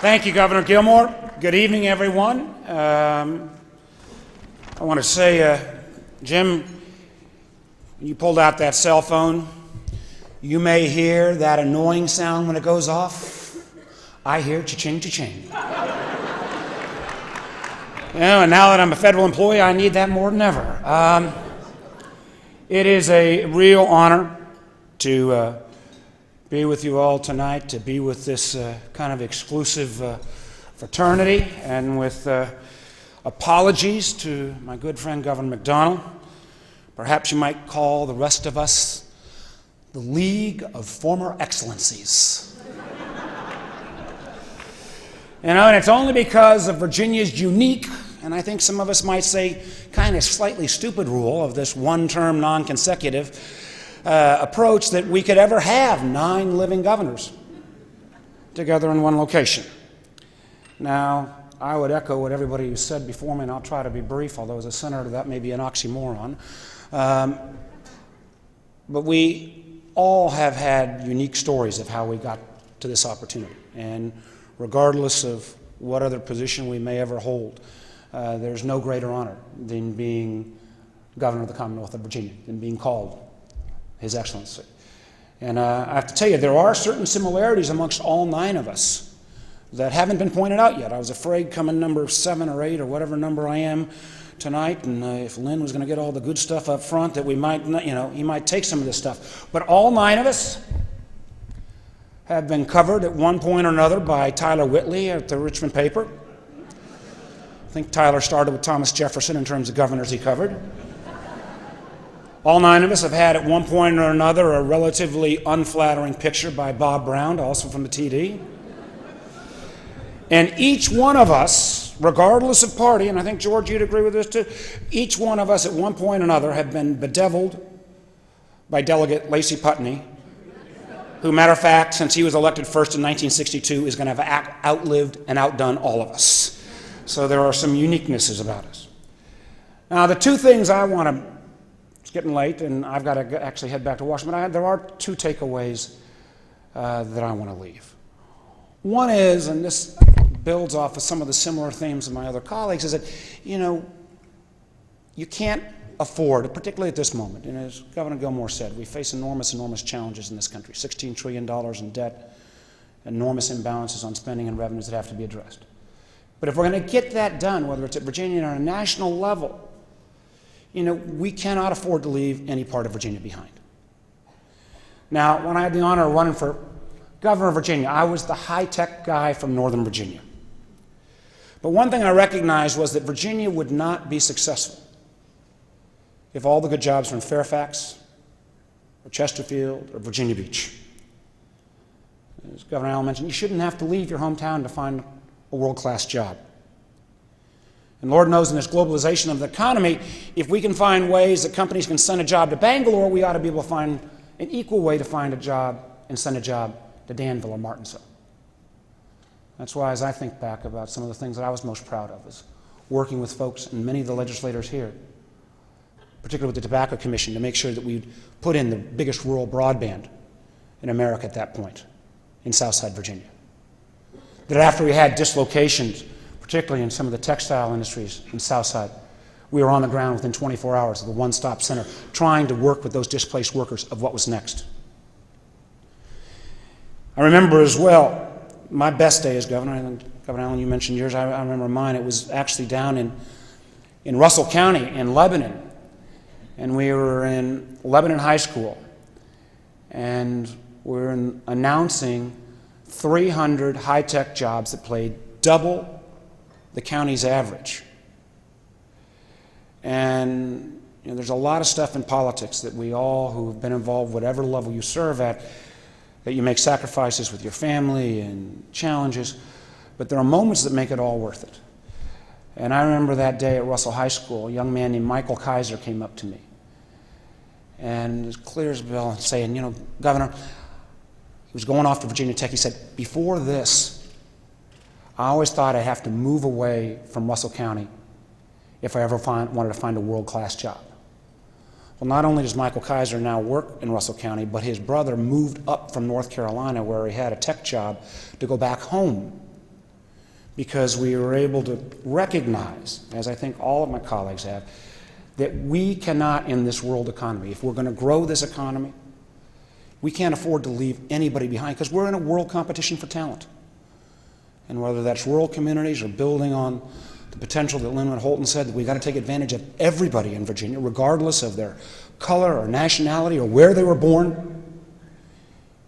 Thank you, Governor Gilmore. Good evening, everyone. I want to say, Jim, when you pulled out that cell phone, you may hear that annoying sound when it goes off. I hear cha-ching, cha-ching. And now that I'm a federal employee, I need that more than ever. It is a real honor to be with you all tonight, to be with this kind of exclusive fraternity, and with apologies to my good friend Governor McDonnell. Perhaps you might call the rest of us the League of Former Excellencies. And it's only because of Virginia's unique, and I think some of us might say kind of slightly stupid rule of this one-term non-consecutive approach that we could ever have 9 living governors together in one location. Now, I would echo what everybody who said before me, and I'll try to be brief, although as a senator that may be an oxymoron. But we all have had unique stories of how we got to this opportunity. And regardless of what other position we may ever hold, there's no greater honor than being governor of the Commonwealth of Virginia, than being called His Excellency. And I have to tell you, there are certain similarities amongst all 9 of us that haven't been pointed out yet. I was afraid coming number 7 or 8 or whatever number I am tonight, and if Lynn was going to get all the good stuff up front, that we might, he might take some of this stuff. But all 9 of us have been covered at one point or another by Tyler Whitley at the Richmond paper. I think Tyler started with Thomas Jefferson in terms of governors he covered. All 9 of us have had at one point or another a relatively unflattering picture by Bob Brown, also from the TD. And each one of us, regardless of party, and I think, George, you'd agree with this too, each one of us at one point or another have been bedeviled by Delegate Lacey Putney, who, matter of fact, since he was elected first in 1962, is going to have outlived and outdone all of us. So there are some uniquenesses about us. Now, the 2 things I want to, it's getting late, and I've got to actually head back to Washington, but there are 2 takeaways that I want to leave. One is, and this builds off of some of the similar themes of my other colleagues, is that, you can't afford, particularly at this moment, and as Governor Gilmore said, we face enormous challenges in this country, $16 trillion in debt, enormous imbalances on spending and revenues that have to be addressed. But if we're going to get that done, whether it's at Virginia or on a national level, we cannot afford to leave any part of Virginia behind. Now, when I had the honor of running for governor of Virginia, I was the high-tech guy from Northern Virginia. But one thing I recognized was that Virginia would not be successful if all the good jobs were in Fairfax, or Chesterfield, or Virginia Beach. As Governor Allen mentioned, you shouldn't have to leave your hometown to find a world-class job. And Lord knows in this globalization of the economy, if we can find ways that companies can send a job to Bangalore, we ought to be able to find an equal way to find a job and send a job to Danville or Martinsville. That's why, as I think back about some of the things that I was most proud of, is working with folks and many of the legislators here, particularly with the Tobacco Commission, to make sure that we'd put in the biggest rural broadband in America at that point, in Southside Virginia. That after we had dislocations, particularly in some of the textile industries in Southside, we were on the ground within 24 hours of the one-stop center, trying to work with those displaced workers of what was next. I remember as well my best day as governor, and Governor Allen, you mentioned yours, I remember mine. It was actually down in Russell County in Lebanon, and we were in Lebanon High School, and we were announcing 300 high-tech jobs that paid double the county's average. And there's a lot of stuff in politics that we all who have been involved, whatever level you serve at, that you make sacrifices with your family and challenges, but there are moments that make it all worth it. And I remember that day at Russell High School, a young man named Michael Kaiser came up to me, and as clear as a bell, saying, Governor, he was going off to Virginia Tech. He said, before this, I always thought I'd have to move away from Russell County if I ever wanted to find a world-class job. Well, not only does Michael Kaiser now work in Russell County, but his brother moved up from North Carolina, where he had a tech job, to go back home because we were able to recognize, as I think all of my colleagues have, that we cannot, in this world economy, if we're going to grow this economy, we can't afford to leave anybody behind, because we're in a world competition for talent. And whether that's rural communities or building on the potential that Lyndon Holton said, that we've got to take advantage of everybody in Virginia, regardless of their color or nationality or where they were born,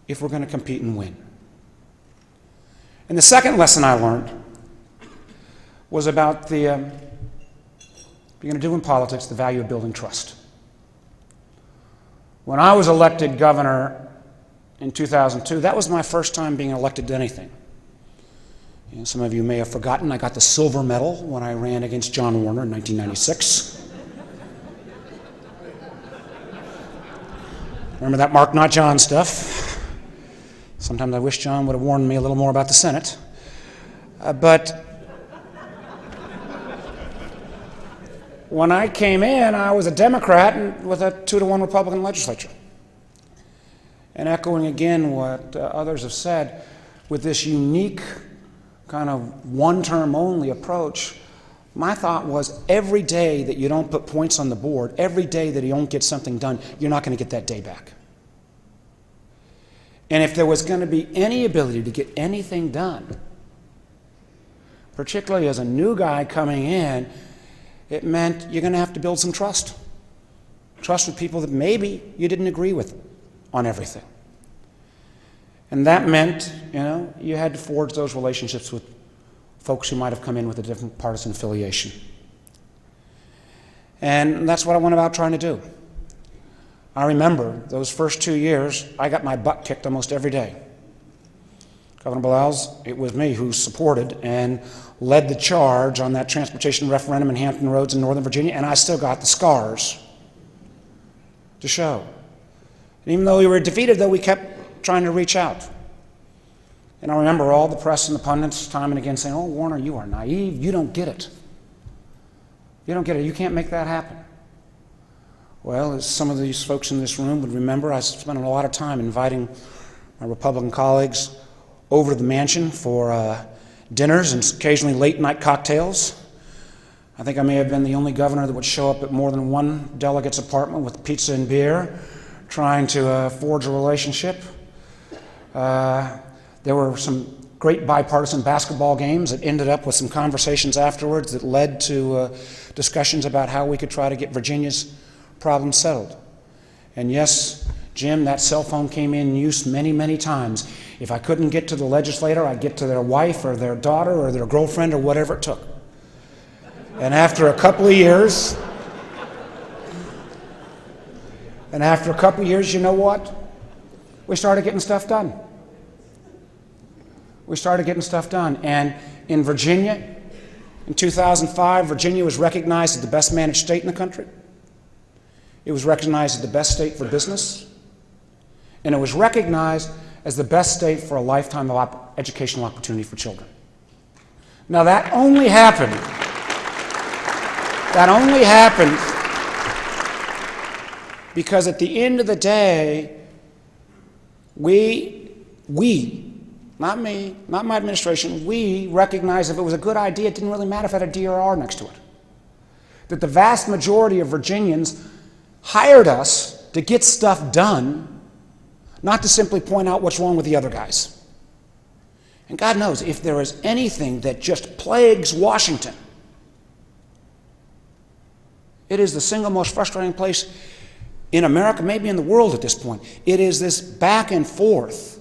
if we're going to compete and win. And the second lesson I learned was about the, if you're going to do in politics, the value of building trust. When I was elected governor in 2002, that was my first time being elected to anything. You know, some of you may have forgotten, I got the silver medal when I ran against John Warner in 1996. Remember that Mark, not John stuff? Sometimes I wish John would have warned me a little more about the Senate. But when I came in, I was a Democrat with a 2-to-1 Republican legislature. And echoing again what others have said, with this unique kind of one-term only approach, my thought was every day that you don't put points on the board, every day that you don't get something done, you're not going to get that day back. And if there was going to be any ability to get anything done, particularly as a new guy coming in, it meant you're going to have to build some trust. Trust with people that maybe you didn't agree with on everything. And that meant, you know, you had to forge those relationships with folks who might have come in with a different partisan affiliation. And that's what I went about trying to do. I remember those first 2 years, I got my butt kicked almost every day. Governor Bellow's, it was me who supported and led the charge on that transportation referendum in Hampton Roads in Northern Virginia, and I still got the scars to show. And even though we were defeated, though, we kept trying to reach out. And I remember all the press and the pundits time and again saying, "Oh, Warner, you are naive. You don't get it. You don't get it. You can't make that happen." Well, as some of these folks in this room would remember, I spent a lot of time inviting my Republican colleagues over to the mansion for dinners and occasionally late-night cocktails. I think I may have been the only governor that would show up at more than one delegate's apartment with pizza and beer, trying to forge a relationship. There were some great bipartisan basketball games that ended up with some conversations afterwards that led to discussions about how we could try to get Virginia's problem settled. And yes, Jim, that cell phone came in use many, many times. If I couldn't get to the legislator, I'd get to their wife or their daughter or their girlfriend or whatever it took. And after a couple of years, you know what? We started getting stuff done. And in Virginia, in 2005, Virginia was recognized as the best managed state in the country. It was recognized as the best state for business. And it was recognized as the best state for a lifetime of educational opportunity for children. Now that only happened because at the end of the day, we, not me, not my administration, we recognized if it was a good idea, it didn't really matter if it had a D or R next to it. That the vast majority of Virginians hired us to get stuff done, not to simply point out what's wrong with the other guys. And God knows, if there is anything that just plagues Washington, it is the single most frustrating place in America, maybe in the world at this point. It is this back and forth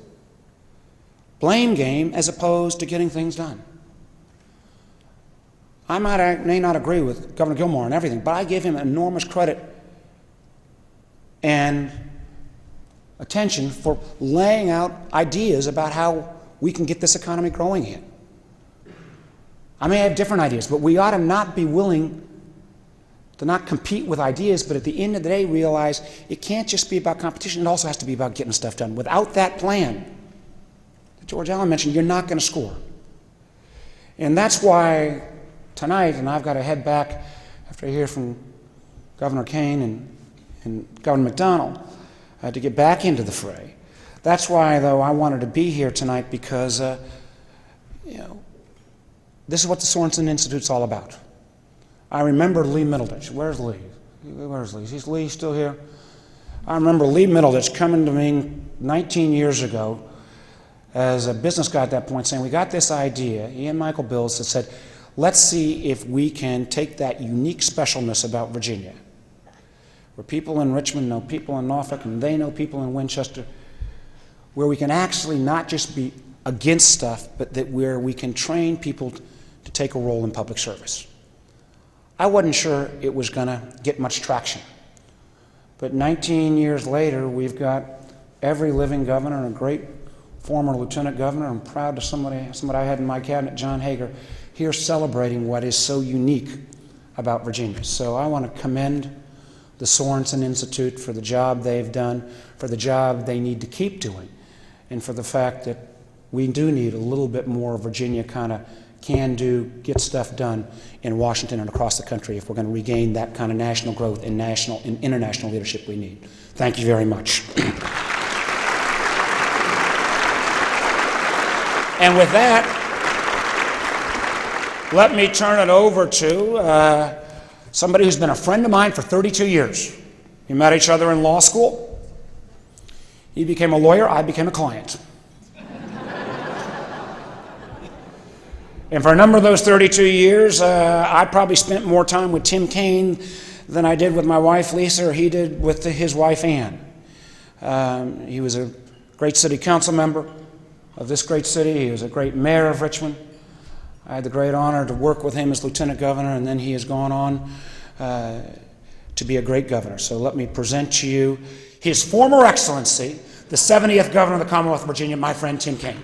blame game as opposed to getting things done. I may not agree with Governor Gilmore and everything, but I give him enormous credit and attention for laying out ideas about how we can get this economy growing again. I may have different ideas, but we ought to not be willing to not compete with ideas, but at the end of the day realize it can't just be about competition, it also has to be about getting stuff done. Without that plan that George Allen mentioned, you're not going to score. And that's why tonight, and I've got to head back after I hear from Governor Kane and Governor McDonald to get back into the fray. That's why, though, I wanted to be here tonight because, this is what the Sorensen Institute's all about. I remember Lee Middleditch. Where's Lee? Where's Lee? Is Lee still here? I remember Lee Middleditch coming to me 19 years ago as a business guy at that point saying, we got this idea, he and Michael Bills, that said, let's see if we can take that unique specialness about Virginia, where people in Richmond know people in Norfolk and they know people in Winchester, where we can actually not just be against stuff, but that where we can train people to take a role in public service. I wasn't sure it was going to get much traction. But 19 years later, we've got every living governor and a great former lieutenant governor. I'm proud of somebody I had in my cabinet, John Hager, here celebrating what is so unique about Virginia. So I want to commend the Sorensen Institute for the job they've done, for the job they need to keep doing, and for the fact that we do need a little bit more Virginia kind of can-do, get stuff done in Washington and across the country if we're going to regain that kind of national growth and national and international leadership we need. Thank you very much. And with that, let me turn it over to somebody who's been a friend of mine for 32 years. We met each other in law school. He became a lawyer, I became a client. And for a number of those 32 years, I probably spent more time with Tim Kaine than I did with my wife, Lisa, or he did with his wife, Ann. He was a great city council member of this great city. He was a great mayor of Richmond. I had the great honor to work with him as lieutenant governor, and then he has gone on to be a great governor. So let me present to you His Former Excellency, the 70th Governor of the Commonwealth of Virginia, my friend Tim Kaine.